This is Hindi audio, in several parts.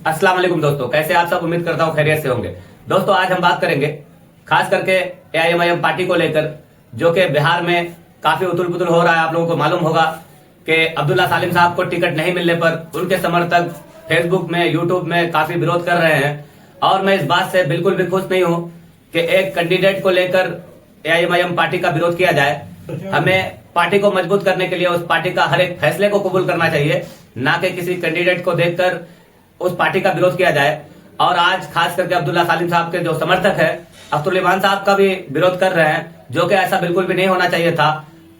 अस्सलाम वालेकुम दोस्तों, कैसे आप सब? उम्मीद करता हूँ खैरियत से होंगे। दोस्तों आज हम बात करेंगे खास करके एआईएमआईएम पार्टी को लेकर, जो कि बिहार में काफी उथल पुथल हो रहा है। आप लोगों को मालूम होगा कि अब्दुल्ला सालिम साहब को टिकट नहीं मिलने पर उनके समर्थक फेसबुक में, यूट्यूब में काफी विरोध कर रहे हैं। और मैं इस बात से बिल्कुल भी खुश नहीं हूँ कि एक कैंडिडेट को लेकर एआईएमआईएम पार्टी का विरोध किया जाए। हमें पार्टी को मजबूत करने के लिए उस पार्टी का हर एक फैसले को कबूल करना चाहिए, ना कि किसी कैंडिडेट को देखकर उस पार्टी का विरोध किया जाए। और आज खास करके अब्दुल्ला सालिम साहब के जो समर्थक है अख्तरुल साहब का भी विरोध कर रहे हैं, जो कि ऐसा बिल्कुल भी नहीं होना चाहिए था।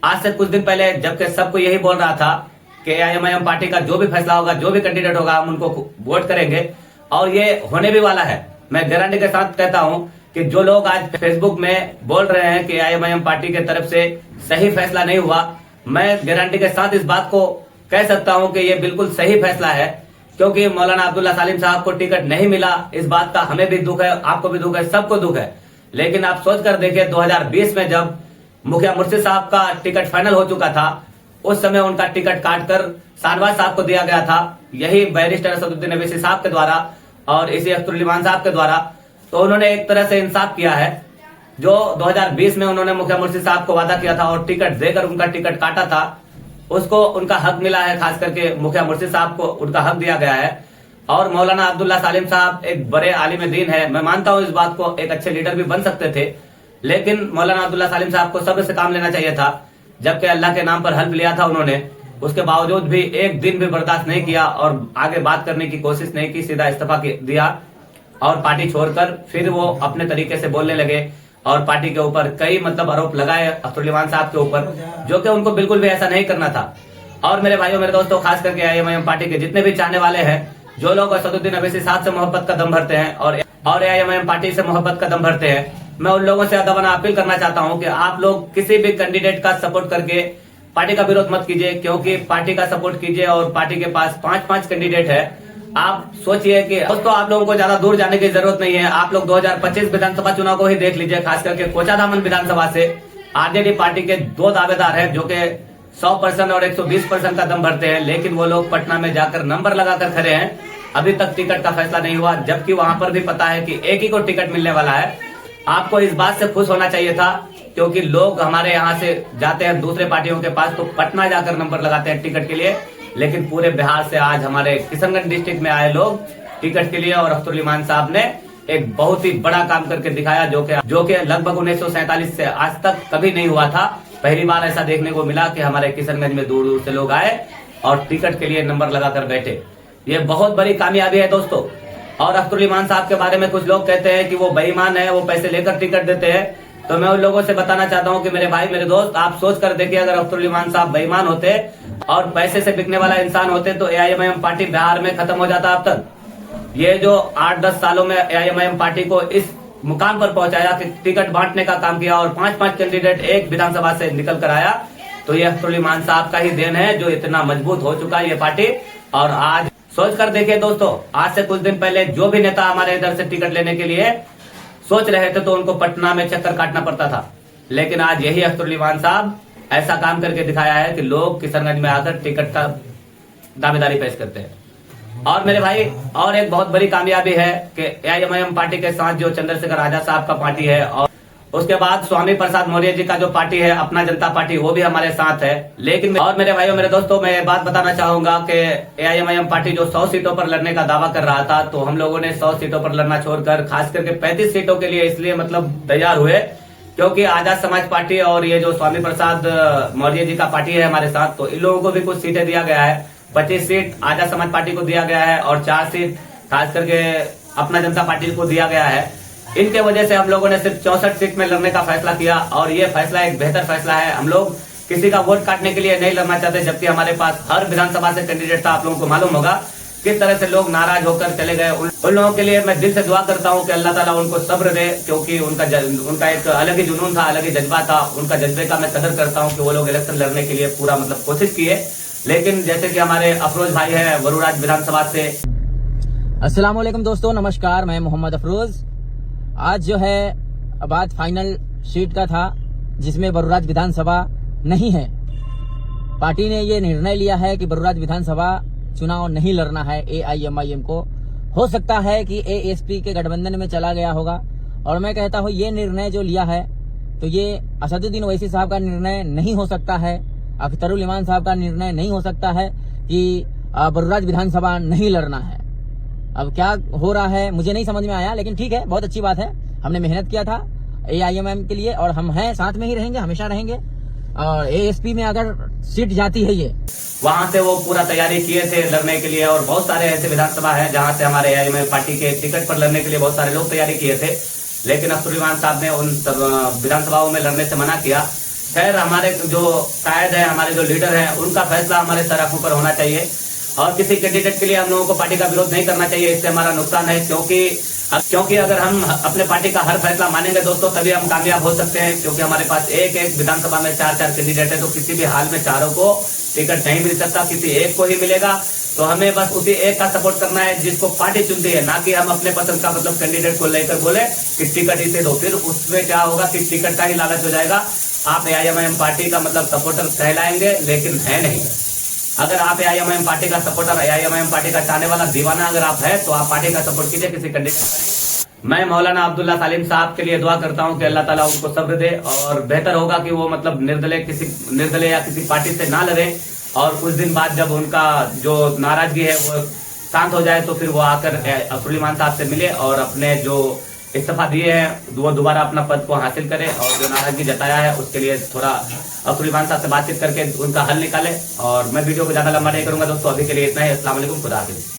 आज से कुछ दिन पहले जबकि सबको यही बोल रहा था कि एआईएमआईएम पार्टी का जो भी फैसला होगा, जो भी कैंडिडेट होगा, हम उनको वोट करेंगे। और ये होने भी वाला है। मैं गारंटी के साथ कहता हूं कि जो लोग आज फेसबुक में बोल रहे हैं कि एआईएमआईएम पार्टी की तरफ से सही फैसला नहीं हुआ, मैं गारंटी के साथ इस बात को कह सकता हूं कि ये बिल्कुल सही फैसला है। क्योंकि मौलाना अब्दुल्ला सालिम साहब को टिकट नहीं मिला, इस बात का हमें भी दुख है, आपको भी दुख है, सबको दुख है। लेकिन आप सोच कर देखिए 2020 में जब मुखिया मुर्शिद साहब का टिकट फाइनल हो चुका था, उस समय उनका टिकट काटकर शाहनवाज साहब को दिया गया था, यही बैरिस्टर असदुद्दीन अवैसी साहब के द्वारा और इसी अख्तरुल साहब के द्वारा। तो उन्होंने एक तरह से इंसाफ किया है। जो 2020 में उन्होंने मुखिया मुर्शिद साहब को वादा किया था और टिकट देकर उनका टिकट काटा था, उसको उनका हक मिला है। खास करके मुखिया मुर्शिद साहब को उनका हक दिया गया है। और मौलाना अब्दुल्ला सालिम साहब एक बड़े आलिम दीन है, मैं मानता हूं इस बात को, एक अच्छे लीडर भी बन सकते थे। लेकिन मौलाना अब्दुल्ला सालिम साहब को सब्र से काम लेना चाहिए था। जबकि अल्लाह के नाम पर हल्फ लिया था उन्होंने, उसके बावजूद भी एक दिन भी बर्दाश्त नहीं किया और आगे बात करने की कोशिश नहीं की, सीधा इस्तीफा दिया और पार्टी छोड़कर फिर वो अपने तरीके से बोलने लगे और पार्टी के ऊपर कई आरोप लगाए अख्तरुल साहब के ऊपर, जो कि उनको बिल्कुल भी ऐसा नहीं करना था। और मेरे भाइयों, मेरे दोस्तों, खास करके एआईएमआईएम पार्टी के जितने भी चाहने वाले हैं, जो लोग असदुद्दीन अवैसी साहब से मोहब्बत का दम भरते हैं और एआईएमआईएम पार्टी से मोहब्बत का दम भरते हैं, मैं उन लोगों से अदबाना अपील करना चाहता हूं कि आप लोग किसी भी कैंडिडेट का सपोर्ट करके पार्टी का विरोध मत कीजिए। क्योंकि पार्टी का सपोर्ट कीजिए और पार्टी के पास 5-5 कैंडिडेट है। आप सोचिए कि दोस्तों, आप लोगों को ज्यादा दूर जाने की जरूरत नहीं है। आप लोग 2025 विधानसभा चुनाव को ही देख लीजिए। खास करके कोचाधामन विधानसभा से आरजेडी पार्टी के 2 दावेदार हैं, जो कि 100% और 120% का दम भरते हैं। लेकिन वो लोग पटना में जाकर नंबर लगाकर खड़े हैं, अभी तक टिकट का फैसला नहीं हुआ, जबकि वहां पर भी पता है कि एक ही को टिकट मिलने वाला है। आपको इस बात से खुश होना चाहिए था, क्योंकि लोग हमारे यहाँ से जाते हैं दूसरे पार्टियों के पास, तो पटना जाकर नंबर लगाते हैं टिकट के लिए। लेकिन पूरे बिहार से आज हमारे किशनगंज डिस्ट्रिक्ट में आए लोग टिकट के लिए, और अख्तरुल साहब ने एक बहुत ही बड़ा काम करके दिखाया, जो कि लगभग 1947 से आज तक कभी नहीं हुआ था। पहली बार ऐसा देखने को मिला कि हमारे किशनगंज में दूर दूर से लोग आए और टिकट के लिए नंबर लगाकर बैठे। ये बहुत बड़ी कामयाबी है दोस्तों। और अख्तरुल साहब के बारे में कुछ लोग कहते हैं कि वो बेईमान है, वो पैसे लेकर टिकट देते हैं। तो मैं उन लोगों से बताना चाहता हूं कि मेरे भाई, मेरे दोस्त, आप सोच कर देखिए, अगर अख्तरुल साहब बेईमान होते और पैसे से बिकने वाला इंसान होते तो एआईएमआईएम पार्टी बिहार में खत्म हो जाता अब तक। ये जो 8-10 सालों में एआईएमआईएम पार्टी को इस मुकाम पर पहुंचाया कि टिकट बांटने का काम किया और 5-5 कैंडिडेट एक विधानसभा से निकल कर आया, तो ये अख्तरुल साहब का ही देन है, जो इतना मजबूत हो चुका है ये पार्टी। और आज सोच कर देखिए दोस्तों, आज से कुछ दिन पहले जो भी नेता हमारे इधर से टिकट लेने के लिए सोच रहे थे, तो उनको पटना में चक्कर काटना पड़ता था। लेकिन आज यही अख्तरुल साहब ऐसा काम करके दिखाया है कि लोग किशनगंज में आकर टिकट का दावेदारी पेश करते हैं। और मेरे भाई, और एक बहुत बड़ी कामयाबी है कि एआईएमआईएम पार्टी के साथ जो चंद्रशेखर आजाद साहब का पार्टी है, और उसके बाद स्वामी प्रसाद मौर्य जी का जो पार्टी है अपना जनता पार्टी, वो भी हमारे साथ है। लेकिन और मेरे भाइयों, मेरे दोस्तों, मैं बात बताना चाहूंगा कि एआईएमआईएम पार्टी जो 100 सीटों पर लड़ने का दावा कर रहा था, तो हम लोगों ने 100 सीटों पर लड़ना छोड़कर खास करके 35 सीटों के लिए इसलिए तैयार हुए, क्योंकि आजाद समाज पार्टी और ये जो स्वामी प्रसाद मौर्य जी का पार्टी है हमारे साथ, तो इन लोगों को भी कुछ सीटें दिया गया है। 25 सीट आजाद समाज पार्टी को दिया गया है और 4 सीट खास करके अपना जनता पार्टी को दिया गया है। इनके वजह से हम लोगों ने सिर्फ 64 सीट में लड़ने का फैसला किया, और ये फैसला एक बेहतर फैसला है। हम लोग किसी का वोट काटने के लिए नहीं लड़ना चाहते, जबकि हमारे पास हर विधानसभा से कैंडिडेट था। आप लोगों को मालूम होगा किस तरह से लोग नाराज होकर चले गए। उन लोगों के लिए मैं दिल से दुआ करता हूं कि अल्लाह ताला उनको सब्र दे, क्योंकि उनका एक अलग ही जुनून था, अलग ही जज्बा था। उनका जज्बे का मैं कदर करता हूं कि वो लोग इलेक्शन लड़ने के लिए पूरा कोशिश किए। लेकिन जैसे कि हमारे अफरोज भाई है वरुराज विधानसभा से। अस्सलाम वालेकुम दोस्तों, नमस्कार, मैं मोहम्मद अफरोज। आज जो है बात फाइनल सीट का था, जिसमें बरुराज विधानसभा नहीं है। पार्टी ने ये निर्णय लिया है कि बरुराज विधानसभा चुनाव नहीं लड़ना है एआईएमआईएम को, हो सकता है कि एएसपी के गठबंधन में चला गया होगा। और मैं कहता हूँ ये निर्णय जो लिया है तो ये असदुद्दीन ओवैसी साहब का निर्णय नहीं हो सकता है, अख्तरुल इमान साहब का निर्णय नहीं हो सकता है कि बरूराज विधानसभा नहीं लड़ना है। अब क्या हो रहा है मुझे नहीं समझ में आया, लेकिन ठीक है, बहुत अच्छी बात है। हमने मेहनत किया था AIMIM के लिए और हम हैं, साथ में ही रहेंगे, हमेशा रहेंगे। और एएसपी में अगर सीट जाती है ये, वहां से वो पूरा तैयारी किए थे लड़ने के लिए। और बहुत सारे ऐसे विधानसभा है जहां से हमारे AIMIM पार्टी के टिकट पर लड़ने के लिए बहुत सारे लोग तैयारी किए थे, लेकिन अख्तरुल इमान साहब ने उन विधानसभाओं में लड़ने से मना किया। खैर, हमारे जो कायद है, हमारे जो लीडर है, उनका फैसला हमारे सर आंखों पर होना चाहिए और किसी कैंडिडेट के लिए हम लोगों को पार्टी का विरोध नहीं करना चाहिए। इससे हमारा नुकसान है, क्योंकि अगर हम अपने पार्टी का हर फैसला मानेंगे दोस्तों तभी हम कामयाब हो सकते हैं। क्योंकि हमारे पास एक विधानसभा में 4 कैंडिडेट है, तो किसी भी हाल में चारों को टिकट नहीं मिल सकता, किसी एक को ही मिलेगा। तो हमें बस उसी एक का सपोर्ट करना है जिसको पार्टी चुनती है, ना कि हम अपने पसंद का मतलब कैंडिडेट को लेकर बोले कि टिकट इसे दो। फिर उसमें क्या होगा कि टिकट का ही लालच हो जाएगा। आप AIMIM पार्टी का मतलब सपोर्टर कहलाएंगे, लेकिन है नहीं। अगर आप AIMIM पार्टी का सपोर्टर, AIMIM पार्टी का चाहने वाला दीवाना अगर आप है, तो आप पार्टी का सपोर्ट कीजिए, किसी कैंडिडेट का। मैं मौलाना अब्दुल्ला सालिम साहब के लिए दुआ करता हूं कि अल्लाह ताला उनको सब्र दे और बेहतर होगा कि वो मतलब निर्दलीय या किसी पार्टी से ना लड़े। और कुछ दिन बाद जब उनका जो नाराजगी है वो शांत हो जाए तो फिर वो आकर अख्तरुल इमान साहब से मिले और अपने जो इस्तीफा दिए हैं वो दोबारा अपना पद को हासिल करें। और जो नाराजगी जताया है उसके लिए थोड़ा अख्तरुल इमान साहब से बातचीत करके उनका हल निकाले। और मैं वीडियो को ज्यादा लंबा नहीं करूंगा दोस्तों, अभी के लिए इतना ही। अस्सलाम वालेकुम, खुदा हाफिज़।